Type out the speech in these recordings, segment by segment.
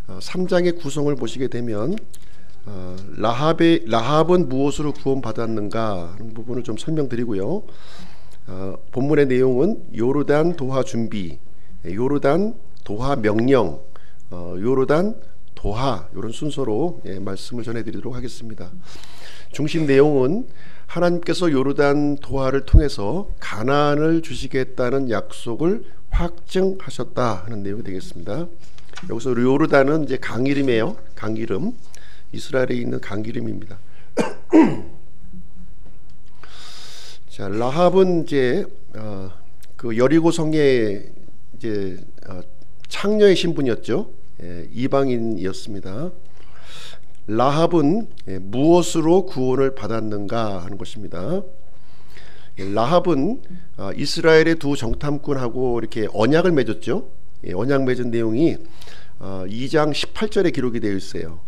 3장의 구성을 보시게 되면 라합은 무엇으로 구원받았는가 하는 부분을 좀 설명드리고요. 본문의 내용은 요르단 도하 준비, 요르단 도하 명령, 요르단 도하, 이런 순서로 말씀을 전해드리도록 하겠습니다. 중심 내용은 하나님께서 요르단 도하를 통해서 가나안을 주시겠다는 약속을 확증하셨다 하는 내용이 되겠습니다. 여기서 요르단은 이제 강 이름이에요. 강 이름, 이스라엘에 있는 강 이름입니다. 자, 라합은 이제 그 여리고 성의 이제 창녀의 신분이었죠. 이방인이었습니다. 라합은 무엇으로 구원을 받았는가 하는 것입니다. 라합은 이스라엘의 두 정탐꾼하고 이렇게 언약을 맺었죠. 언약 맺은 내용이 2장 18절에 기록이 되어 있어요.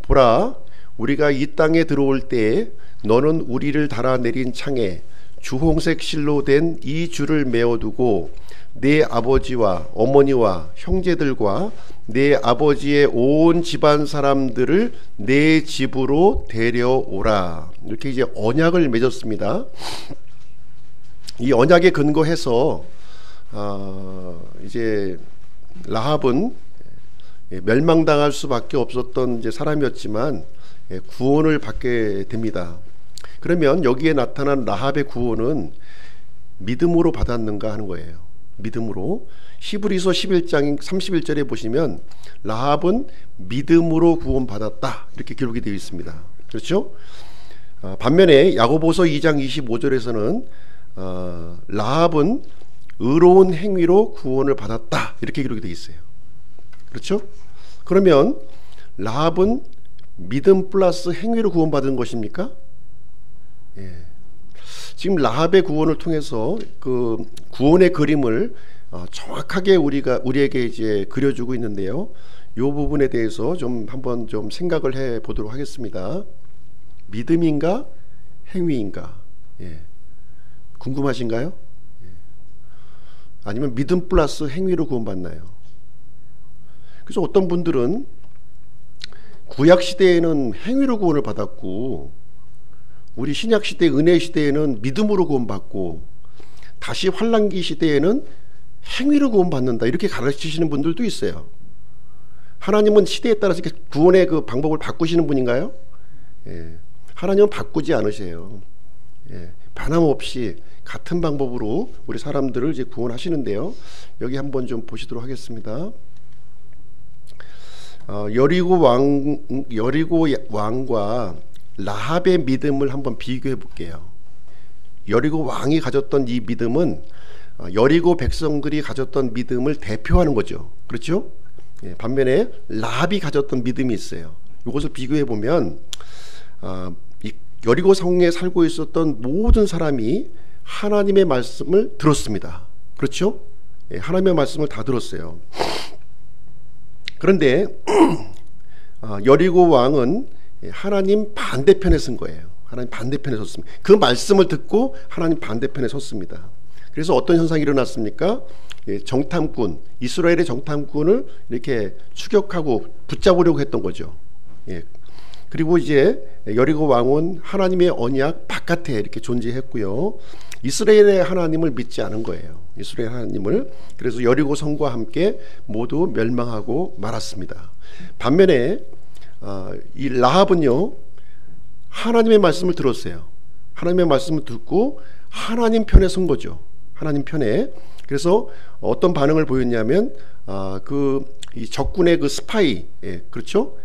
보라, 우리가 이 땅에 들어올 때에 너는 우리를 달아내린 창에 주홍색 실로 된 이 줄을 메어두고 내 아버지와 어머니와 형제들과 내 아버지의 온 집안 사람들을 내 집으로 데려오라. 이렇게 이제 언약을 맺었습니다. 이 언약에 근거해서 이제 라합은 멸망당할 수밖에 없었던 이제 사람이었지만 구원을 받게 됩니다. 그러면 여기에 나타난 라합의 구원은 믿음으로 받았는가 하는 거예요. 믿음으로. 히브리서 11장 31절에 보시면 라합은 믿음으로 구원받았다 이렇게 기록이 되어 있습니다. 그렇죠? 반면에 야고보서 2장 25절에서는 라합은 의로운 행위로 구원을 받았다 이렇게 기록이 되어 있어요. 그렇죠? 그러면 라합은 믿음 플러스 행위로 구원받은 것입니까? 지금 라합의 구원을 통해서 그 구원의 그림을 정확하게 우리에게 이제 그려주고 있는데요. 이 부분에 대해서 좀 한번 좀 생각을 해 보도록 하겠습니다. 믿음인가 행위인가? 궁금하신가요? 아니면 믿음 플러스 행위로 구원받나요? 그래서 어떤 분들은 구약 시대에는 행위로 구원을 받았고 우리 신약 시대 은혜 시대에는 믿음으로 구원받고 다시 환란기 시대에는 행위로 구원받는다 이렇게 가르치시는 분들도 있어요. 하나님은 시대에 따라서 구원의 그 방법을 바꾸시는 분인가요? 하나님은 바꾸지 않으세요. 변함없이 같은 방법으로 우리 사람들을 이제 구원하시는데요. 여기 한번 좀 보시도록 하겠습니다. 여리고 왕과 라합의 믿음을 한번 비교해 볼게요. 여리고 왕이 가졌던 이 믿음은 여리고 백성들이 가졌던 믿음을 대표하는 거죠. 그렇죠? 반면에 라합이 가졌던 믿음이 있어요. 이것을 비교해 보면 여리고 성에 살고 있었던 모든 사람이 하나님의 말씀을 들었습니다. 그렇죠? 하나님의 말씀을 다 들었어요. 그런데 여리고 왕은 하나님 반대편에 선 거예요. 하나님 반대편에 섰습니다. 그 말씀을 듣고 하나님 반대편에 섰습니다. 그래서 어떤 현상이 일어났습니까? 정탐꾼, 이스라엘의 정탐꾼을 이렇게 추격하고 붙잡으려고 했던 거죠. 그리고 이제 여리고 왕은 하나님의 언약 바깥에 이렇게 존재했고요. 이스라엘의 하나님을 믿지 않은 거예요. 이스라엘 하나님을. 그래서 여리고 성과 함께 모두 멸망하고 말았습니다. 반면에 이 라합은요 하나님의 말씀을 들었어요. 하나님의 말씀을 듣고 하나님 편에 선 거죠. 하나님 편에. 그래서 어떤 반응을 보였냐면 이 적군의 그 스파이, 그렇죠?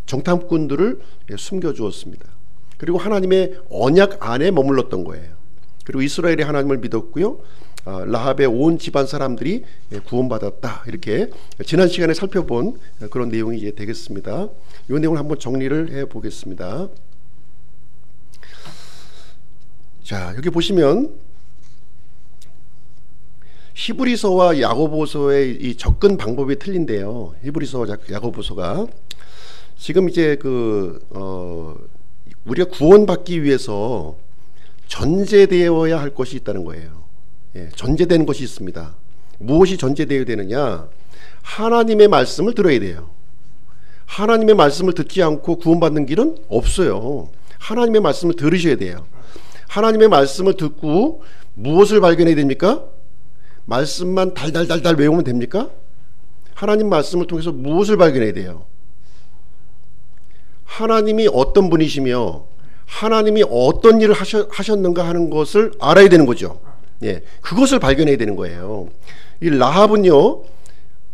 정탐꾼들을 숨겨주었습니다. 그리고 하나님의 언약 안에 머물렀던 거예요. 그리고 이스라엘의 하나님을 믿었고요. 라합의 온 집안 사람들이 구원받았다. 이렇게 지난 시간에 살펴본 그런 내용이 이제 되겠습니다. 이 내용을 한번 정리를 해 보겠습니다. 자, 여기 보시면 히브리서와 야고보서의 이 접근 방법이 틀린데요. 히브리서와 야고보서가 지금 이제 우리가 구원받기 위해서 전제되어야 할 것이 있다는 거예요. 전제되는 것이 있습니다. 무엇이 전제되어야 되느냐? 하나님의 말씀을 들어야 돼요. 하나님의 말씀을 듣지 않고 구원받는 길은 없어요. 하나님의 말씀을 들으셔야 돼요. 하나님의 말씀을 듣고 무엇을 발견해야 됩니까? 말씀만 달달달달 외우면 됩니까? 하나님 말씀을 통해서 무엇을 발견해야 돼요? 하나님이 어떤 분이시며 하나님이 어떤 일을 하셨는가 하는 것을 알아야 되는 거죠. 예, 그것을 발견해야 되는 거예요. 이 라합은요,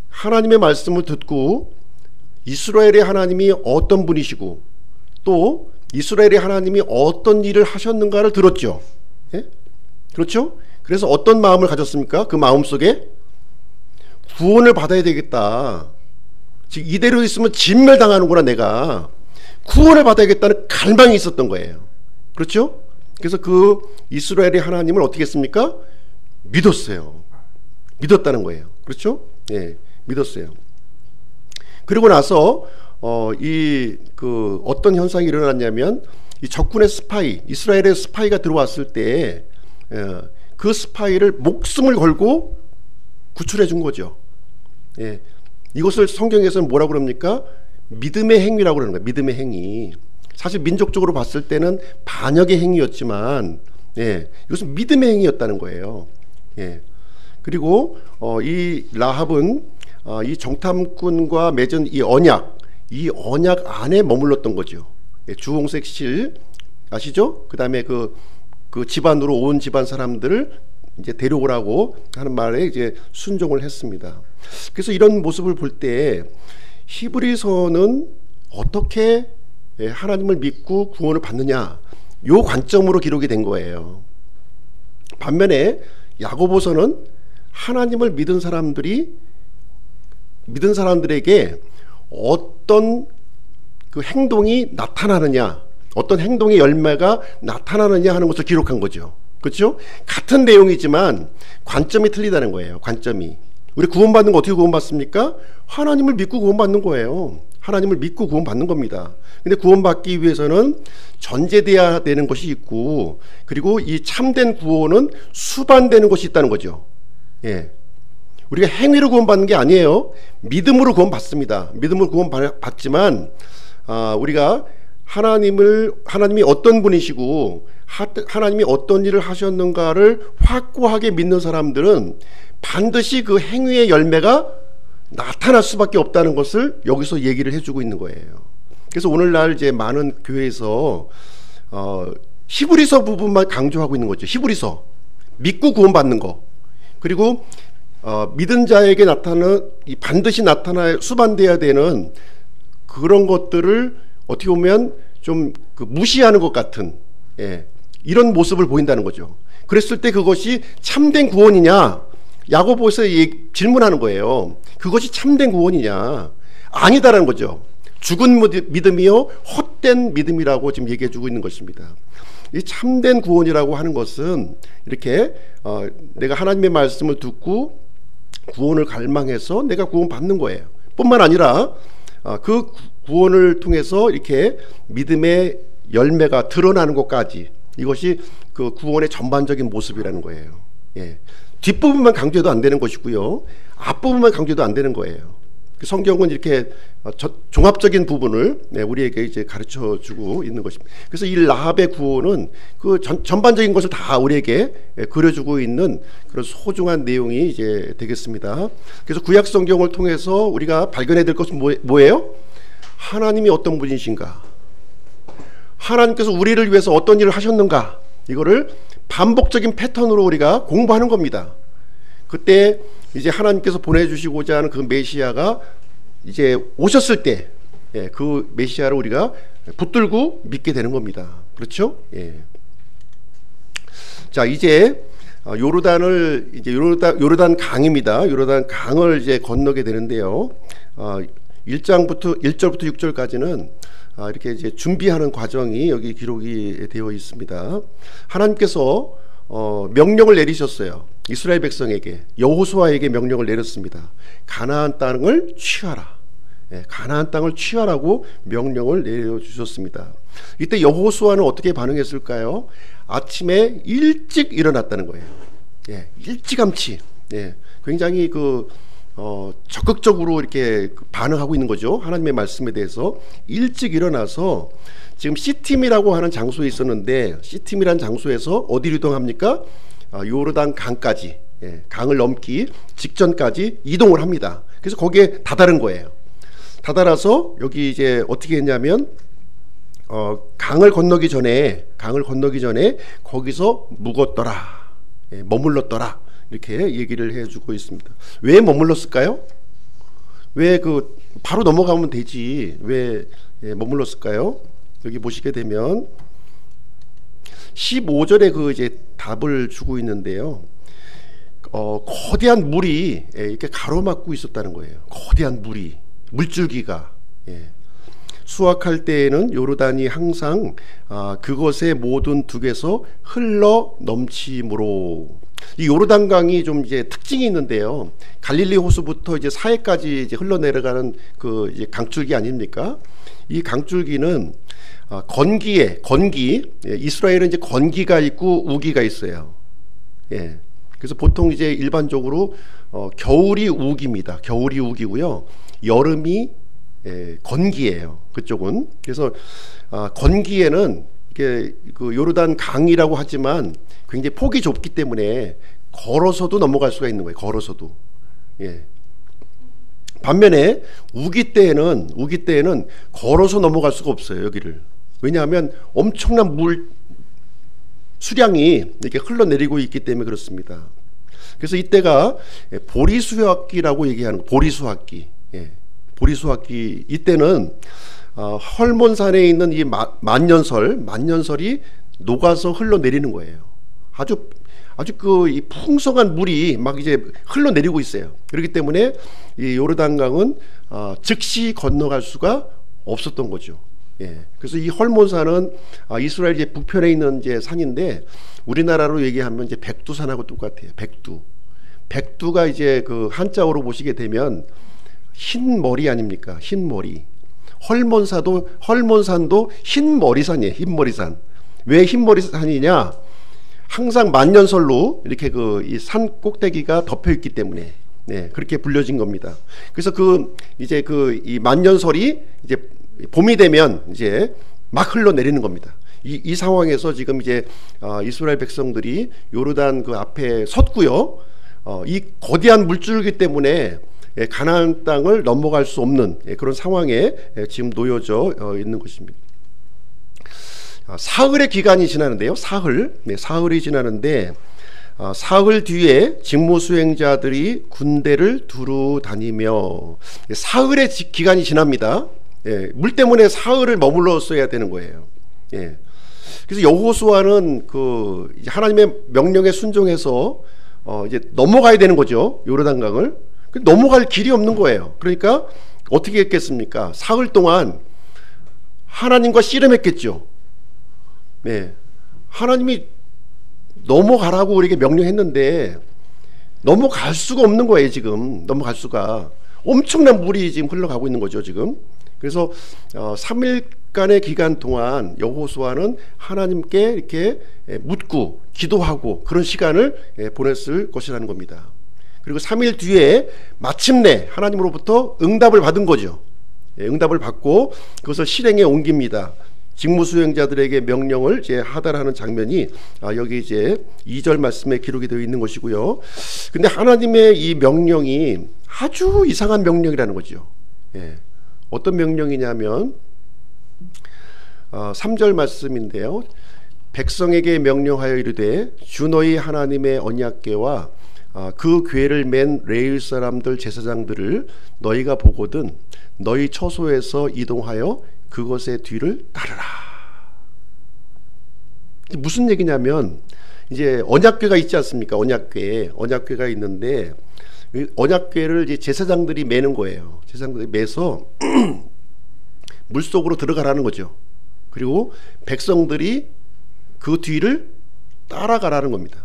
하나님의 말씀을 듣고 이스라엘의 하나님이 어떤 분이시고 또 이스라엘의 하나님이 어떤 일을 하셨는가를 들었죠. 예? 그렇죠? 그래서 어떤 마음을 가졌습니까? 그 마음 속에 구원을 받아야 되겠다. 즉 이대로 있으면 진멸당하는구나. 내가 구원을 받아야겠다는 갈망이 있었던 거예요. 그렇죠? 그래서 그 이스라엘의 하나님을 어떻게 했습니까? 믿었어요. 믿었다는 거예요. 그렇죠? 예, 믿었어요. 그리고 나서 어떤 현상이 일어났냐면 이 적군의 스파이, 이스라엘의 스파이가 들어왔을 때 그 스파이를 목숨을 걸고 구출해 준 거죠. 예, 이것을 성경에서는 뭐라고 그럽니까? 믿음의 행위라고 그러는 거예요. 믿음의 행위. 사실 민족적으로 봤을 때는 반역의 행위였지만, 예, 이것은 믿음의 행위였다는 거예요. 예. 그리고 이 라합은 이 정탐꾼과 맺은 이 언약 안에 머물렀던 거죠. 예, 주홍색 실 아시죠? 그 다음에 그 집안으로 온 집안 사람들을 이제 데려오라고 하는 말에 이제 순종을 했습니다. 그래서 이런 모습을 볼 때 히브리서는 어떻게 하나님을 믿고 구원을 받느냐, 요 관점으로 기록이 된 거예요. 반면에 야고보서는 하나님을 믿은 사람들에게 어떤 그 행동이 나타나느냐, 어떤 행동의 열매가 나타나느냐 하는 것을 기록한 거죠. 그렇죠? 같은 내용이지만 관점이 틀리다는 거예요. 관점이. 우리 구원받는 거 어떻게 구원받습니까? 하나님을 믿고 구원받는 거예요. 하나님을 믿고 구원받는 겁니다. 근데 구원받기 위해서는 전제돼야 되는 것이 있고, 그리고 이 참된 구원은 수반되는 것이 있다는 거죠. 예. 우리가 행위로 구원받는 게 아니에요. 믿음으로 구원받습니다. 믿음으로 구원받지만 우리가 하나님이 어떤 분이시고 하나님이 어떤 일을 하셨는가를 확고하게 믿는 사람들은 반드시 그 행위의 열매가 나타날 수밖에 없다는 것을 여기서 얘기를 해주고 있는 거예요. 그래서 오늘날 이제 많은 교회에서 히브리서 부분만 강조하고 있는 거죠. 히브리서 믿고 구원받는 거, 그리고 믿은 자에게 반드시 수반돼야 되는 그런 것들을 어떻게 보면 좀 무시하는 것 같은, 예, 이런 모습을 보인다는 거죠. 그랬을 때 그것이 참된 구원이냐, 야고보에서 질문하는 거예요. 그것이 참된 구원이냐? 아니다라는 거죠. 죽은 믿음이요 헛된 믿음이라고 지금 얘기해 주고 있는 것입니다. 이 참된 구원이라고 하는 것은 이렇게 내가 하나님의 말씀을 듣고 구원을 갈망해서 내가 구원받는 거예요. 뿐만 아니라 그 구원을 통해서 이렇게 믿음의 열매가 드러나는 것까지, 이것이 그 구원의 전반적인 모습이라는 거예요. 예. 뒷부분만 강조해도 안 되는 것이고요, 앞부분만 강조해도 안 되는 거예요. 성경은 이렇게 종합적인 부분을 우리에게 이제 가르쳐 주고 있는 것입니다. 그래서 이 라합의 구원은 그 전반적인 것을 다 우리에게 그려주고 있는 그런 소중한 내용이 이제 되겠습니다. 그래서 구약 성경을 통해서 우리가 발견해야 될 것은 뭐예요? 하나님이 어떤 분이신가? 하나님께서 우리를 위해서 어떤 일을 하셨는가? 이거를 반복적인 패턴으로 우리가 공부하는 겁니다. 그때 이제 하나님께서 보내주시고자 하는 그 메시아가 이제 오셨을 때, 예, 그 메시아를 우리가 붙들고 믿게 되는 겁니다. 그렇죠? 예. 자, 이제 요르단 강입니다. 요르단 강을 이제 건너게 되는데요. 1절부터 6절까지는 이렇게 이제 준비하는 과정이 여기 기록이 되어 있습니다. 하나님께서 명령을 내리셨어요. 이스라엘 백성에게, 여호수아에게 명령을 내렸습니다. 가나안 땅을 취하라. 예, 가나안 땅을 취하라고 명령을 내려주셨습니다. 이때 여호수아는 어떻게 반응했을까요? 아침에 일찍 일어났다는 거예요. 예, 일찌감치. 예, 굉장히 적극적으로 이렇게 반응하고 있는 거죠. 하나님의 말씀에 대해서 일찍 일어나서 지금 시팀이라고 하는 장소에 있었는데, 시팀이라는 장소에서 어디로 이동합니까? 요르단 강까지, 강을 넘기 직전까지 이동을 합니다. 그래서 거기에 다다른 거예요. 다다라서 여기 이제 어떻게 했냐면 강을 건너기 전에 거기서 묵었더라, 머물렀더라, 이렇게 얘기를 해주고 있습니다. 왜 머물렀을까요? 왜 바로 넘어가면 되지, 왜 머물렀을까요? 여기 보시게 되면 15절에 이제 답을 주고 있는데요. 거대한 물이 이렇게 가로막고 있었다는 거예요. 거대한 물줄기가. 수확할 때에는 요르단이 항상 그것의 모든 둑에서 흘러 넘치므로. 이 요르단강이 좀 이제 특징이 있는데요. 갈릴리 호수부터 이제 사해까지 이제 흘러내려가는 이제 강줄기 아닙니까? 이 강줄기는 건기, 이스라엘은 이제 건기가 있고 우기가 있어요. 그래서 보통 이제 일반적으로 겨울이 우기입니다. 겨울이 우기고요. 여름이 건기예요. 그쪽은. 그래서 건기에는 이게 요르단 강이라고 하지만 굉장히 폭이 좁기 때문에 걸어서도 넘어갈 수가 있는 거예요. 걸어서도. 반면에 우기 때에는 걸어서 넘어갈 수가 없어요. 여기를. 왜냐하면 엄청난 물 수량이 이렇게 흘러내리고 있기 때문에 그렇습니다. 그래서 이때가 보리수확기라고 얘기하는, 보리수확기. 이때는 헐몬산에 있는 이 만년설이 녹아서 흘러내리는 거예요. 아주 이 풍성한 물이 막 이제 흘러내리고 있어요. 그렇기 때문에 이 요르단강은 즉시 건너갈 수가 없었던 거죠. 그래서 이 헐몬산은 이스라엘 이제 북편에 있는 이제 산인데, 우리나라로 얘기하면 이제 백두산하고 똑같아요. 백두가 이제 한자어로 보시게 되면 흰 머리 아닙니까? 흰 머리. 헐몬산도 흰머리산이에요. 흰머리산. 왜 흰머리산이냐? 항상 만년설로 이렇게 이 산 꼭대기가 덮여 있기 때문에 그렇게 불려진 겁니다. 그래서 이제 이 만년설이 이제 봄이 되면 이제 막 흘러내리는 겁니다. 이 상황에서 지금 이제 이스라엘 백성들이 요르단 앞에 섰고요. 이 거대한 물줄기 때문에 가나안 땅을 넘어갈 수 없는 그런 상황에 지금 놓여져 있는 것입니다. 사흘의 기간이 지나는데요. 사흘이 지나는데, 사흘 뒤에 직무수행자들이 군대를 두루 다니며, 사흘의 기간이 지납니다. 물 때문에 사흘을 머물렀어야 되는 거예요. 그래서 여호수아는 이제 하나님의 명령에 순종해서 이제 넘어가야 되는 거죠. 요르단강을. 넘어갈 길이 없는 거예요. 그러니까 어떻게 했겠습니까? 사흘 동안 하나님과 씨름했겠죠. 하나님이 넘어가라고 우리에게 명령했는데 넘어갈 수가 없는 거예요. 지금 넘어갈 수가. 엄청난 물이 지금 흘러가고 있는 거죠. 지금. 그래서 3일간의 기간 동안 여호수아는 하나님께 이렇게 묻고 기도하고 그런 시간을 보냈을 것이라는 겁니다. 그리고 3일 뒤에 마침내 하나님으로부터 응답을 받은 거죠. 응답을 받고 그것을 실행에 옮깁니다. 직무수행자들에게 명령을 이제 하달하는 장면이 여기 이제 2절 말씀에 기록이 되어 있는 것이고요. 근데 하나님의 이 명령이 아주 이상한 명령이라는 거죠. 어떤 명령이냐면 3절 말씀인데요. 백성에게 명령하여 이르되 주 너희 하나님의 언약궤와 그 궤를 맨 레위 사람들 제사장들을 너희가 보거든 너희 처소에서 이동하여 그것의 뒤를 따르라. 무슨 얘기냐면 이제 언약궤가 있지 않습니까? 언약궤가 있는데 언약궤를 이제 제사장들이 매는 거예요. 제사장들이 매서 물속으로 들어가라는 거죠. 그리고 백성들이 그 뒤를 따라가라는 겁니다.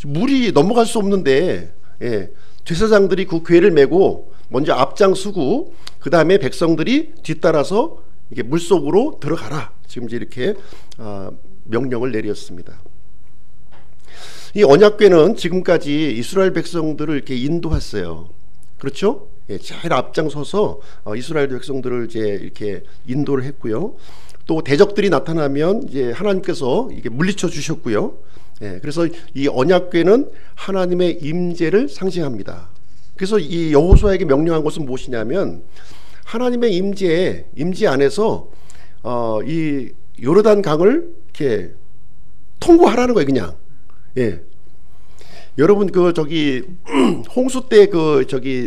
물이 넘어갈 수 없는데 제사장들이 그 궤를 메고 먼저 앞장서고 그 다음에 백성들이 뒤따라서 이게 물속으로 들어가라. 지금 이제 이렇게 명령을 내렸습니다. 이 언약궤는 지금까지 이스라엘 백성들을 이렇게 인도했어요. 그렇죠? 예, 제일 앞장서서 이스라엘 백성들을 이제 이렇게 인도를 했고요. 또 대적들이 나타나면 이제 하나님께서 이게 물리쳐 주셨고요. 예, 그래서 이 언약궤는 하나님의 임재를 상징합니다. 그래서 이 여호수아에게 명령한 것은 무엇이냐면 하나님의 임재 안에서 이 요르단 강을 이렇게 통과하라는 거예요, 그냥. 예. 여러분 홍수 때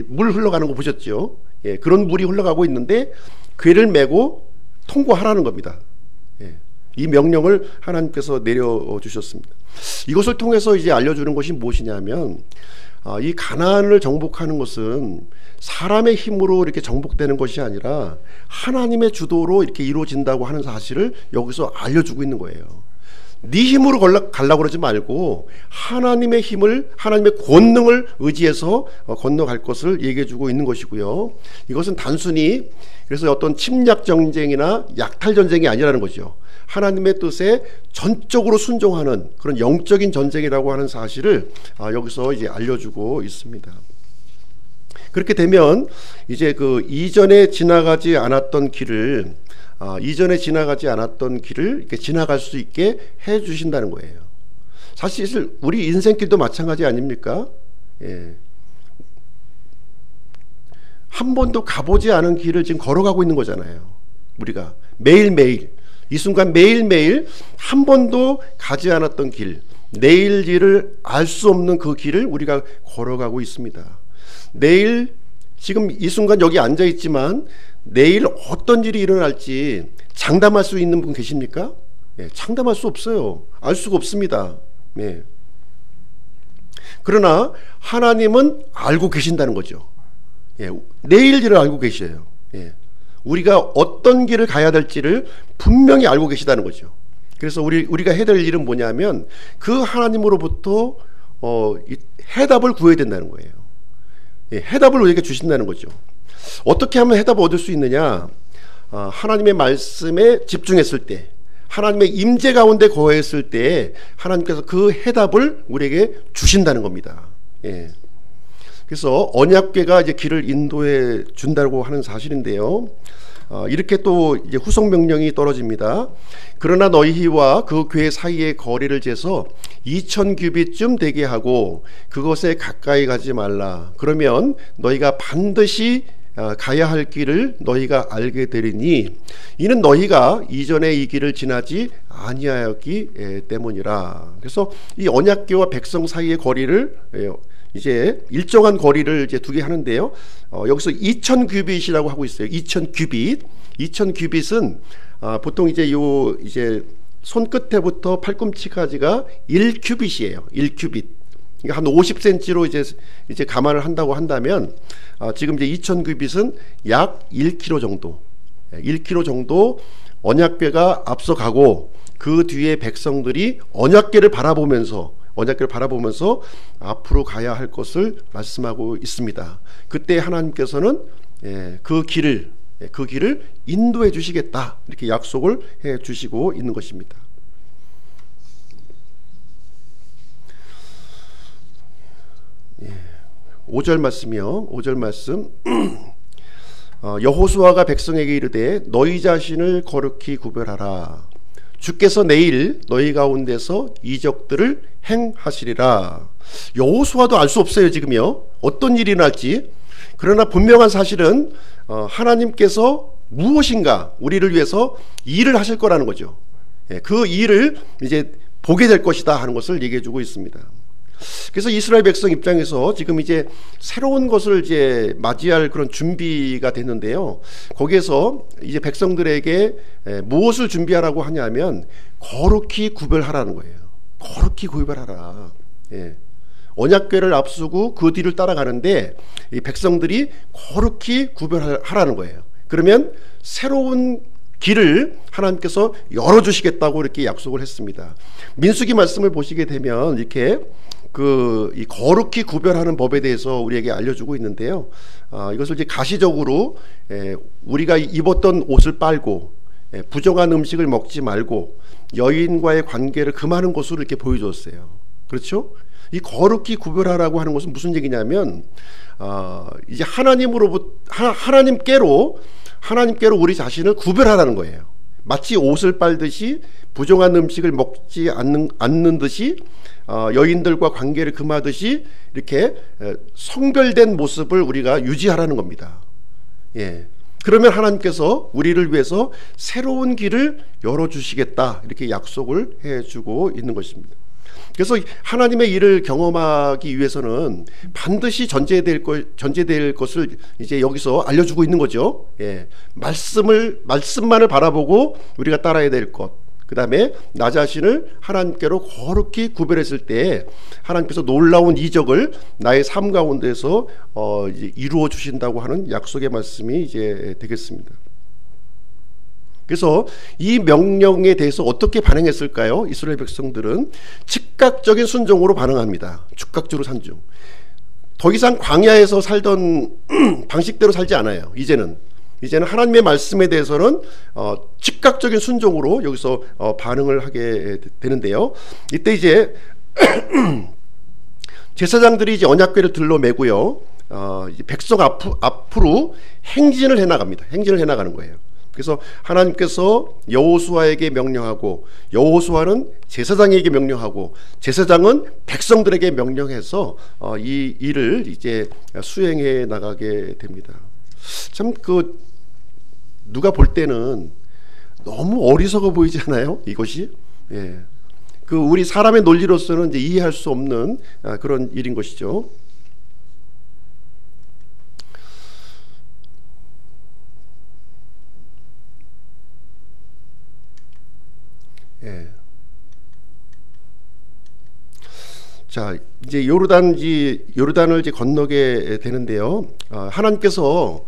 물 흘러가는 거 보셨죠? 예, 그런 물이 흘러가고 있는데 궤를 메고 통과하라는 겁니다. 예. 이 명령을 하나님께서 내려 주셨습니다. 이것을 통해서 이제 알려주는 것이 무엇이냐면 이 가나안을 정복하는 것은 사람의 힘으로 이렇게 정복되는 것이 아니라 하나님의 주도로 이렇게 이루어진다고 하는 사실을 여기서 알려주고 있는 거예요. 네 힘으로 가려고 그러지 말고 하나님의 힘을, 하나님의 권능을 의지해서 건너갈 것을 얘기해주고 있는 것이고요. 이것은 단순히 그래서 어떤 침략 전쟁이나 약탈 전쟁이 아니라는 거죠. 하나님의 뜻에 전적으로 순종하는 그런 영적인 전쟁이라고 하는 사실을 여기서 이제 알려주고 있습니다. 그렇게 되면 이제 이전에 지나가지 않았던 길을 이렇게 지나갈 수 있게 해 주신다는 거예요. 사실 우리 인생길도 마찬가지 아닙니까? 예. 한 번도 가보지 않은 길을 지금 걸어가고 있는 거잖아요. 우리가 매일매일, 이 순간 매일매일 한 번도 가지 않았던 길, 내일 일을 알 수 없는 그 길을 우리가 걸어가고 있습니다. 내일, 지금 이 순간 여기 앉아 있지만 내일 어떤 일이 일어날지 장담할 수 있는 분 계십니까? 예, 장담할 수 없어요. 알 수가 없습니다. 예. 그러나 하나님은 알고 계신다는 거죠. 예, 내일 일을 알고 계셔요. 예. 우리가 어떤 길을 가야 될지를 분명히 알고 계시다는 거죠. 그래서 우리가 해야 될 일은 뭐냐면 그 하나님으로부터 해답을 구해야 된다는 거예요. 예, 해답을 우리에게 주신다는 거죠. 어떻게 하면 해답을 얻을 수 있느냐? 하나님의 말씀에 집중했을 때, 하나님의 임재 가운데 거했을 때 하나님께서 그 해답을 우리에게 주신다는 겁니다. 예. 그래서 언약궤가 이제 길을 인도해 준다고 하는 사실인데요. 이렇게 또 이제 후속 명령이 떨어집니다. 그러나 너희와 그 궤 사이의 거리를 재서 2000규빗쯤 되게 하고 그것에 가까이 가지 말라. 그러면 너희가 반드시 가야 할 길을 너희가 알게 되리니 이는 너희가 이전에 이 길을 지나지 아니하였기 때문이라. 그래서 이 언약궤와 백성 사이의 거리를 이제 일정한 거리를 이제 두게 하는데요. 여기서 2000규빗이라고 하고 있어요. 2000규빗. 2000규빗은 보통 이제 이제 손끝에부터 팔꿈치까지가 1규빗이에요. 1규빗. 그러니까 한 50cm로 이제 감안을 한다고 한다면 지금 이제 2000규빗은 약 1km 정도. 1km 정도 언약궤가 앞서가고 그 뒤에 백성들이 언약궤를 바라보면서 앞으로 가야 할 것을 말씀하고 있습니다. 그때 하나님께서는 그 길을 인도해 주시겠다 이렇게 약속을 해 주시고 있는 것입니다. 5절 말씀이요. 5절 말씀. 여호수아가 백성에게 이르되 너희 자신을 거룩히 구별하라. 주께서 내일 너희 가운데서 이적들을 행하시리라. 여호수아도 알 수 없어요. 지금요. 어떤 일이 날지. 그러나 분명한 사실은 하나님께서 무엇인가 우리를 위해서 일을 하실 거라는 거죠. 그 일을 이제 보게 될 것이다 하는 것을 얘기해 주고 있습니다. 그래서 이스라엘 백성 입장에서 지금 이제 새로운 것을 이제 맞이할 그런 준비가 됐는데요. 거기에서 이제 백성들에게 무엇을 준비하라고 하냐면 거룩히 구별하라는 거예요. 거룩히 구별하라. 예. 언약궤를 앞서고 그 뒤를 따라가는데 이 백성들이 거룩히 구별하라는 거예요. 그러면 새로운 길을 하나님께서 열어주시겠다고 이렇게 약속을 했습니다. 민수기 말씀을 보시게 되면 이렇게 이 거룩히 구별하는 법에 대해서 우리에게 알려주고 있는데요. 이것을 이제 가시적으로 우리가 입었던 옷을 빨고 부정한 음식을 먹지 말고 여인과의 관계를 금하는 것으로 이렇게 보여줬어요. 그렇죠? 이 거룩히 구별하라고 하는 것은 무슨 얘기냐면 이제 하나님께로 우리 자신을 구별하라는 거예요. 마치 옷을 빨듯이 부정한 음식을 먹지 않는 듯이 여인들과 관계를 금하듯이 이렇게 성별된 모습을 우리가 유지하라는 겁니다. 예. 그러면 하나님께서 우리를 위해서 새로운 길을 열어주시겠다 이렇게 약속을 해주고 있는 것입니다. 그래서 하나님의 일을 경험하기 위해서는 반드시 전제될 것을 이제 여기서 알려주고 있는 거죠. 예. 말씀만을 바라보고 우리가 따라야 될 것. 그 다음에 나 자신을 하나님께로 거룩히 구별했을 때 하나님께서 놀라운 이적을 나의 삶 가운데서 이제 이루어 주신다고 하는 약속의 말씀이 이제 되겠습니다. 그래서 이 명령에 대해서 어떻게 반응했을까요? 이스라엘 백성들은 즉각적인 순종으로 반응합니다. 즉각적으로 산중. 더 이상 광야에서 살던 방식대로 살지 않아요. 이제는 하나님의 말씀에 대해서는 즉각적인 순종으로 여기서 반응을 하게 되는데요. 이때 이제 제사장들이 이제 언약궤를 들러 메고요. 이제 백성 앞으로 행진을 해나가는 거예요. 그래서 하나님께서 여호수아에게 명령하고 여호수아는 제사장에게 명령하고 제사장은 백성들에게 명령해서 이 일을 이제 수행해 나가게 됩니다. 참 누가 볼 때는 너무 어리석어 보이지 않아요? 이것이 예. 우리 사람의 논리로서는 이제 이해할 수 없는 그런 일인 것이죠. 예. 자, 이제 요르단을 이제 건너게 되는데요. 하나님께서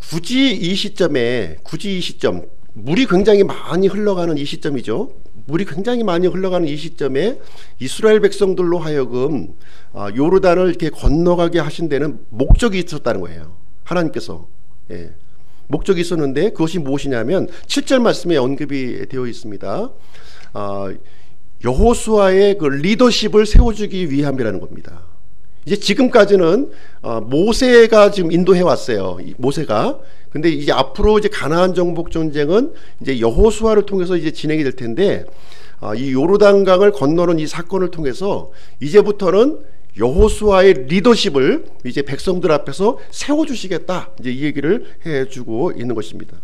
굳이 이 시점, 물이 굉장히 많이 흘러가는 이 시점이죠. 물이 굉장히 많이 흘러가는 이 시점에 이스라엘 백성들로 하여금 요르단을 이렇게 건너가게 하신 데는 목적이 있었다는 거예요. 하나님께서. 예. 목적이 있었는데 그것이 무엇이냐면 7절 말씀에 언급이 되어 있습니다. 여호수아의 그 리더십을 세워주기 위함이라는 겁니다. 이제 지금까지는 모세가 지금 인도해 왔어요. 모세가. 근데 이제 앞으로 이제 가나안 정복 전쟁은 이제 여호수아를 통해서 이제 진행이 될 텐데 이 요르단강을 건너는 이 사건을 통해서 이제부터는 여호수아의 리더십을 이제 백성들 앞에서 세워주시겠다. 이제 이 얘기를 해주고 있는 것입니다.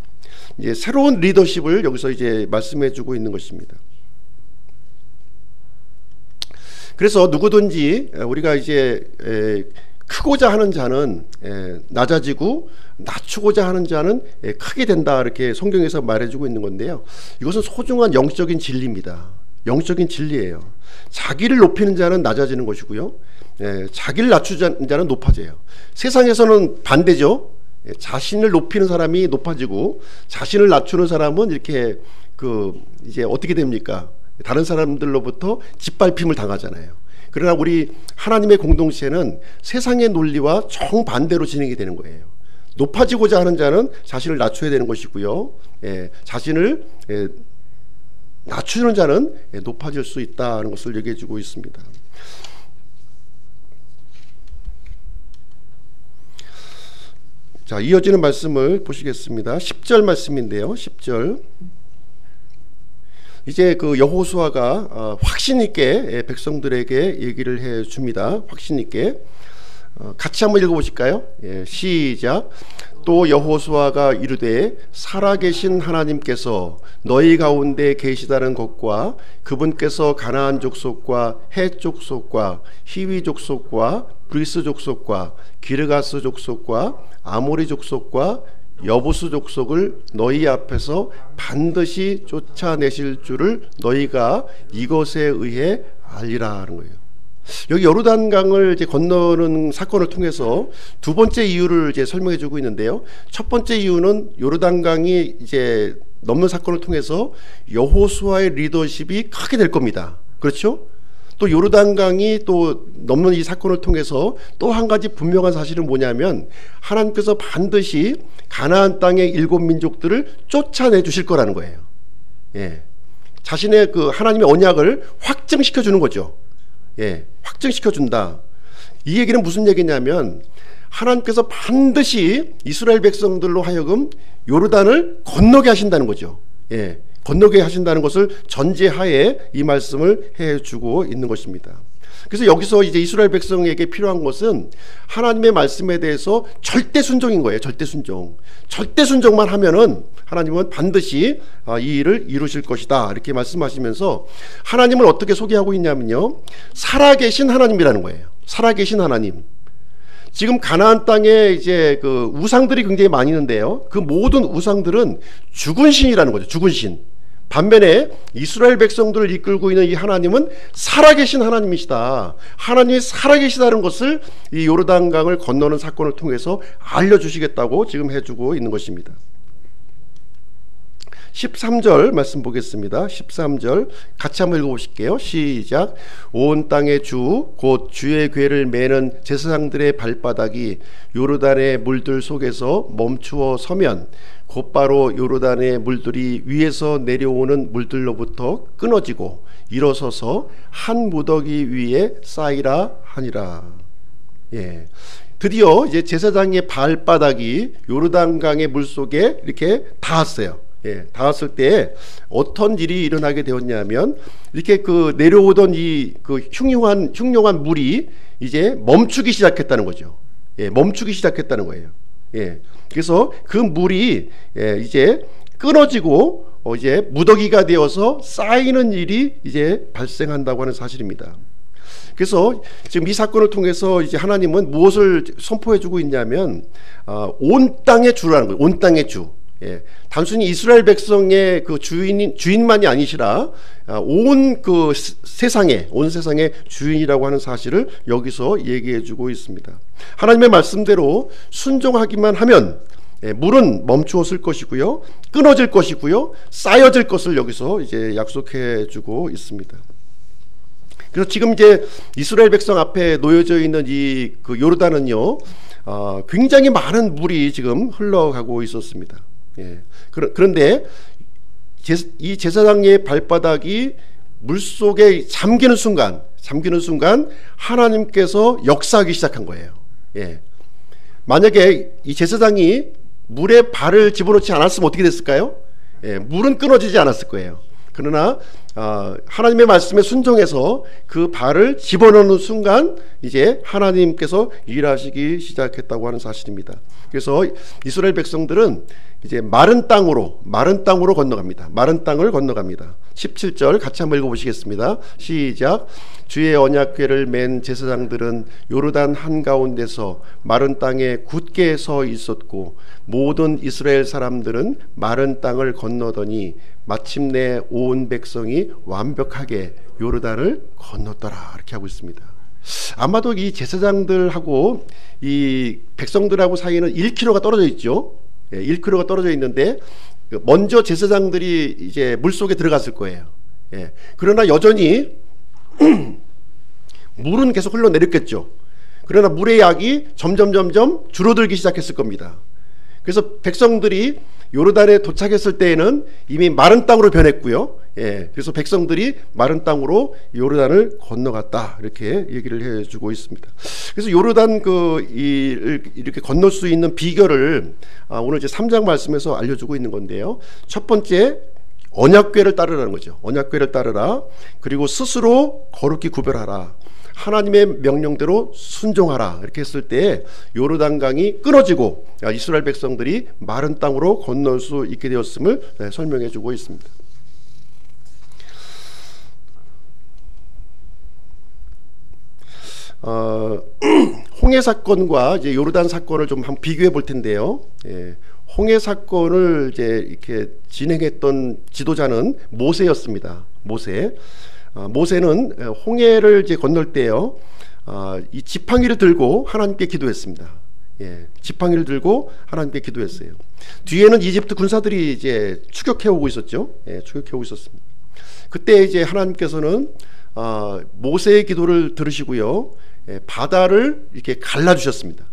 이제 새로운 리더십을 여기서 이제 말씀해주고 있는 것입니다. 그래서 누구든지 우리가 이제 크고자 하는 자는 낮아지고 낮추고자 하는 자는 크게 된다 이렇게 성경에서 말해주고 있는 건데요. 이것은 소중한 영적인 진리입니다. 영적인 진리예요. 자기를 높이는 자는 낮아지는 것이고요. 자기를 낮추는 자는 높아져요. 세상에서는 반대죠. 자신을 높이는 사람이 높아지고 자신을 낮추는 사람은 이렇게 이제 어떻게 됩니까? 다른 사람들로부터 짓밟힘을 당하잖아요. 그러나 우리 하나님의 공동체는 세상의 논리와 정반대로 진행이 되는 거예요. 높아지고자 하는 자는 자신을 낮춰야 되는 것이고요. 자신을 낮추는 자는 높아질 수 있다는 것을 얘기해 주고 있습니다. 자, 이어지는 말씀을 보시겠습니다. 10절 말씀인데요. 10절. 이제 여호수아가 확신 있게 백성들에게 얘기를 해 줍니다. 확신 있게. 같이 한번 읽어보실까요? 시작. 또 여호수아가 이르되 살아계신 하나님께서 너희 가운데 계시다는 것과 그분께서 가나안 족속과 헷 족속과 히위 족속과 브리스 족속과 기르가스 족속과 아모리 족속과 여부스 족속을 너희 앞에서 반드시 쫓아내실 줄을 너희가 이것에 의해 알리라 하는 거예요. 여기 요르단강을 이제 건너는 사건을 통해서 두 번째 이유를 이제 설명해 주고 있는데요. 첫 번째 이유는 요르단강이 이제 넘는 사건을 통해서 여호수아의 리더십이 크게 될 겁니다. 그렇죠? 또 요르단강이 또 넘는 이 사건을 통해서 또 한 가지 분명한 사실은 뭐냐면 하나님께서 반드시 가나안 땅의 7민족들을 쫓아내 주실 거라는 거예요. 자신의 하나님의 언약을 확증시켜 주는 거죠. 예, 확증시켜 준다. 이 얘기는 무슨 얘기냐면 하나님께서 반드시 이스라엘 백성들로 하여금 요르단을 건너게 하신다는 거죠. 예, 건너게 하신다는 것을 전제하에 이 말씀을 해주고 있는 것입니다. 그래서 여기서 이제 이스라엘 백성에게 필요한 것은 하나님의 말씀에 대해서 절대 순종인 거예요. 절대 순종. 절대 순종만 하면은 하나님은 반드시 이 일을 이루실 것이다. 이렇게 말씀하시면서 하나님을 어떻게 소개하고 있냐면요. 살아계신 하나님이라는 거예요. 살아계신 하나님. 지금 가나안 땅에 이제 그 우상들이 굉장히 많이 있는데요. 그 모든 우상들은 죽은 신이라는 거죠. 죽은 신. 반면에 이스라엘 백성들을 이끌고 있는 이 하나님은 살아계신 하나님이시다. 하나님이 살아계시다는 것을 이 요르단강을 건너는 사건을 통해서 알려주시겠다고 지금 해주고 있는 것입니다. 13절 말씀 보겠습니다. 13절 같이 한번 읽어보실게요. 시작. 온 땅의 주 곧 주의 궤를 매는 제사장들의 발바닥이 요르단의 물들 속에서 멈추어 서면 곧바로 요르단의 물들이 위에서 내려오는 물들로부터 끊어지고 일어서서 한 무더기 위에 쌓이라 하니라. 예. 드디어 이제 제사장의 발바닥이 요르단강의 물 속에 이렇게 닿았어요. 예, 닿았을 때 어떤 일이 일어나게 되었냐면 이렇게 그 내려오던 이 그 흉흉한 물이 이제 멈추기 시작했다는 거죠. 예, 멈추기 시작했다는 거예요. 예, 그래서 그 물이 이제 끊어지고 이제 무더기가 되어서 쌓이는 일이 이제 발생한다고 하는 사실입니다. 그래서 지금 이 사건을 통해서 이제 하나님은 무엇을 선포해주고 있냐면 온 땅의 주라는 거예요. 온 땅의 주. 예, 단순히 이스라엘 백성의 그 주인만이 아니시라 온 그 세상의 주인이라고 하는 사실을 여기서 얘기해주고 있습니다. 하나님의 말씀대로 순종하기만 하면 물은 멈추었을 것이고요, 끊어질 것이고요, 쌓여질 것을 여기서 이제 약속해주고 있습니다. 그래서 지금 이제 이스라엘 백성 앞에 놓여져 있는 이 그 요르단은요, 굉장히 많은 물이 지금 흘러가고 있었습니다. 예. 그런데 이 제사장의 발바닥이 물속에 잠기는 순간 하나님께서 역사하기 시작한 거예요. 예. 만약에 이 제사장이 물에 발을 집어넣지 않았으면 어떻게 됐을까요? 예, 물은 끊어지지 않았을 거예요. 그러나 하나님의 말씀에 순종해서 그 발을 집어넣는 순간 이제 하나님께서 일하시기 시작했다고 하는 사실입니다. 그래서 이스라엘 백성들은 이제 마른 땅으로 건너갑니다. 마른 땅을 건너갑니다. 17절 같이 한번 읽어보시겠습니다. 시작. 주의 언약궤를 맨 제사장들은 요르단 한가운데서 마른 땅에 굳게 서 있었고 모든 이스라엘 사람들은 마른 땅을 건너더니 마침내 온 백성이 완벽하게 요르단을 건넜더라. 이렇게 하고 있습니다. 아마도 이 제사장들하고 이 백성들하고 사이에는 1km가 떨어져 있죠. 1km가 떨어져 있는데 먼저 제사장들이 이제 물속에 들어갔을 거예요. 예. 그러나 여전히 물은 계속 흘러내렸겠죠. 그러나 물의 양이 점점 줄어들기 시작했을 겁니다. 그래서 백성들이 요르단에 도착했을 때에는 이미 마른 땅으로 변했고요. 예, 그래서 백성들이 마른 땅으로 요르단을 건너갔다 이렇게 얘기를 해주고 있습니다. 그래서 요르단 이렇게 건널 수 있는 비결을 오늘 이제 3장 말씀에서 알려주고 있는 건데요. 첫 번째 언약궤를 따르라는 거죠. 언약궤를 따르라. 그리고 스스로 거룩히 구별하라. 하나님의 명령대로 순종하라. 이렇게 했을 때 요르단강이 끊어지고 이스라엘 백성들이 마른 땅으로 건널 수 있게 되었음을 설명해 주고 있습니다. 홍해 사건과 이제 요르단 사건을 좀 한번 비교해 볼 텐데요. 예, 홍해 사건을 이제 이렇게 진행했던 지도자는 모세였습니다. 모세는 홍해를 이제 건널 때요, 이 지팡이를 들고 하나님께 기도했습니다. 예, 지팡이를 들고 하나님께 기도했어요. 뒤에는 이집트 군사들이 이제 추격해 오고 있었죠. 예, 추격해 오고 있었습니다. 그때 이제 하나님께서는 모세의 기도를 들으시고요, 예, 바다를 이렇게 갈라주셨습니다.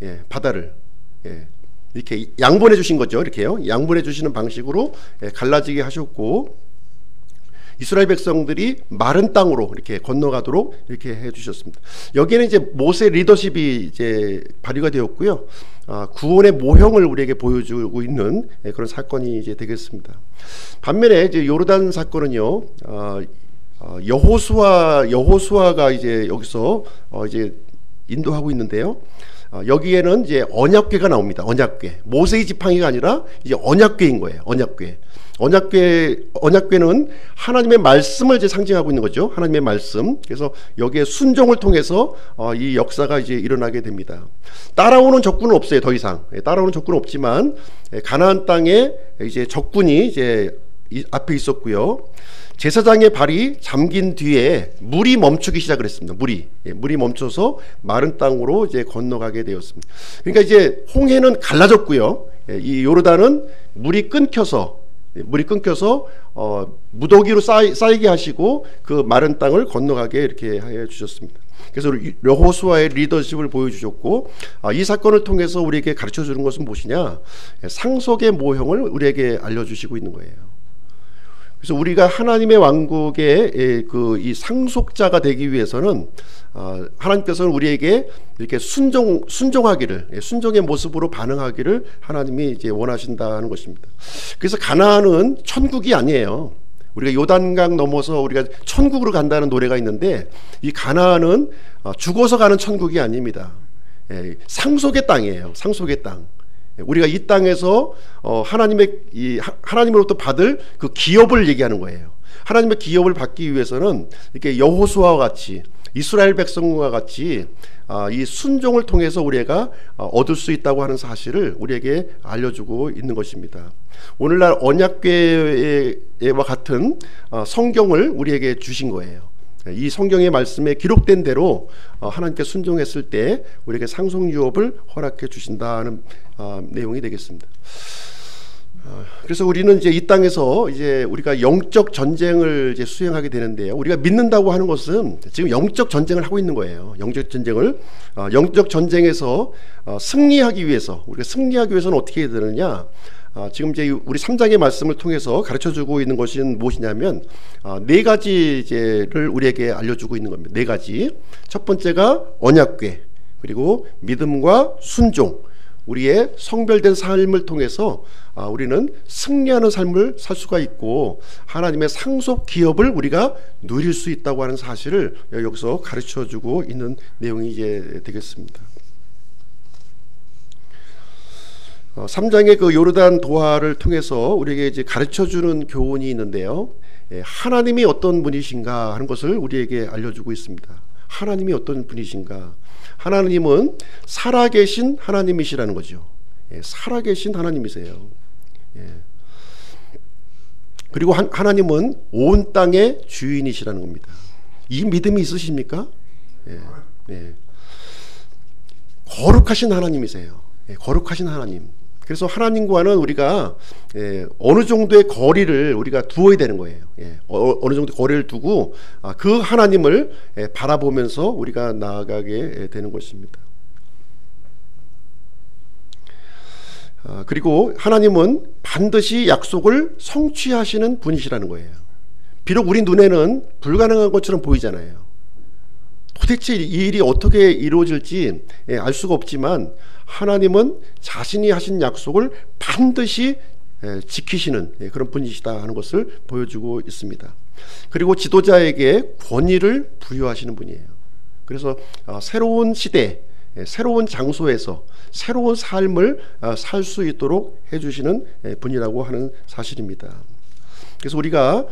예, 바다를 이렇게 양분해 주신 거죠. 이렇게요, 양분해 주시는 방식으로 갈라지게 하셨고, 이스라엘 백성들이 마른 땅으로 이렇게 건너가도록 이렇게 해주셨습니다. 여기에는 이제 모세 리더십이 이제 발휘가 되었고요. 구원의 모형을 우리에게 보여주고 있는 그런 사건이 이제 되겠습니다. 반면에 이제 요르단 사건은요, 여호수아가 이제 여기서 이제 인도하고 있는데요. 여기에는 이제 언약궤가 나옵니다. 언약궤. 모세의 지팡이가 아니라 이제 언약궤인 거예요. 언약궤는 하나님의 말씀을 이제 상징하고 있는 거죠. 하나님의 말씀. 그래서 여기에 순종을 통해서 이 역사가 이제 일어나게 됩니다. 따라오는 적군은 없어요. 더 이상. 따라오는 적군은 없지만 가나안 땅에 이제 적군이 이제 앞에 있었고요. 제사장의 발이 잠긴 뒤에 물이 멈추기 시작을 했습니다. 물이 멈춰서 마른 땅으로 이제 건너가게 되었습니다. 그러니까 이제 홍해는 갈라졌고요. 이 요르단은 물이 끊겨서 무더기로 쌓이게 하시고 그 마른 땅을 건너가게 이렇게 해 주셨습니다. 그래서 여호수아의 리더십을 보여주셨고, 이 사건을 통해서 우리에게 가르쳐 주는 것은 무엇이냐? 상속의 모형을 우리에게 알려주시고 있는 거예요. 그래서 우리가 하나님의 왕국의 이 상속자가 되기 위해서는 하나님께서는 우리에게 이렇게 순종하기를, 순종의 모습으로 반응하기를 하나님이 이제 원하신다는 것입니다. 그래서 가나안은 천국이 아니에요. 우리가 요단강 넘어서 우리가 천국으로 간다는 노래가 있는데, 이 가나안은 죽어서 가는 천국이 아닙니다. 상속의 땅이에요. 상속의 땅. 우리가 이 땅에서 하나님으로부터 받을 그 기업을 얘기하는 거예요. 하나님의 기업을 받기 위해서는 이렇게 여호수아와 같이, 이스라엘 백성과 같이 이 순종을 통해서 우리가 얻을 수 있다고 하는 사실을 우리에게 알려주고 있는 것입니다. 오늘날 언약궤와 같은 성경을 우리에게 주신 거예요. 이 성경의 말씀에 기록된 대로 하나님께 순종했을 때 우리에게 상속 유업을 허락해 주신다는 내용이 되겠습니다. 그래서 우리는 이제 이 땅에서 이제 우리가 영적 전쟁을 이제 수행하게 되는데요. 우리가 믿는다고 하는 것은 지금 영적 전쟁을 하고 있는 거예요. 영적 전쟁에서 승리하기 위해서, 우리가 승리하기 위해서는 어떻게 해야 되느냐? 지금 이제 우리 3장의 말씀을 통해서 가르쳐주고 있는 것은 무엇이냐면, 네 가지를 우리에게 알려주고 있는 겁니다. 네 가지. 첫 번째가 언약궤, 그리고 믿음과 순종, 우리의 성별된 삶을 통해서 우리는 승리하는 삶을 살 수가 있고, 하나님의 상속 기업을 우리가 누릴 수 있다고 하는 사실을 여기서 가르쳐주고 있는 내용이 이제 되겠습니다. 3장의 그 요르단 도하를 통해서 우리에게 이제 가르쳐주는 교훈이 있는데요. 하나님이 어떤 분이신가 하는 것을 우리에게 알려주고 있습니다. 하나님이 어떤 분이신가? 하나님은 살아계신 하나님이시라는 거죠. 살아계신 하나님이세요. 그리고 하나님은 온 땅의 주인이시라는 겁니다. 이 믿음이 있으십니까? 거룩하신 하나님이세요. 거룩하신 하나님. 그래서 하나님과는 우리가 어느 정도의 거리를 우리가 두어야 되는 거예요. 어느 정도 거리를 두고 그 하나님을 바라보면서 우리가 나아가게 되는 것입니다. 그리고 하나님은 반드시 약속을 성취하시는 분이시라는 거예요. 비록 우리 눈에는 불가능한 것처럼 보이잖아요. 도대체 이 일이 어떻게 이루어질지 알 수가 없지만, 하나님은 자신이 하신 약속을 반드시 지키시는 그런 분이시다 하는 것을 보여주고 있습니다. 그리고 지도자에게 권위를 부여하시는 분이에요. 그래서 새로운 시대, 새로운 장소에서 새로운 삶을 살 수 있도록 해주시는 분이라고 하는 사실입니다. 그래서 우리가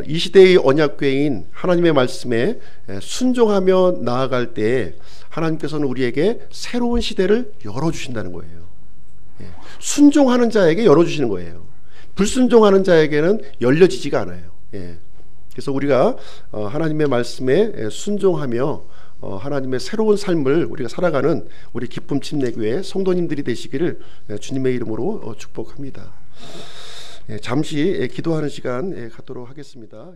이 시대의 언약궤인 하나님의 말씀에 순종하며 나아갈 때 하나님께서는 우리에게 새로운 시대를 열어주신다는 거예요. 순종하는 자에게 열어주시는 거예요. 불순종하는 자에게는 열려지지가 않아요. 그래서 우리가 하나님의 말씀에 순종하며 하나님의 새로운 삶을 우리가 살아가는 우리 기쁨 침례교회 성도님들이 되시기를 주님의 이름으로 축복합니다. 잠시 기도하는 시간 갖도록 하겠습니다.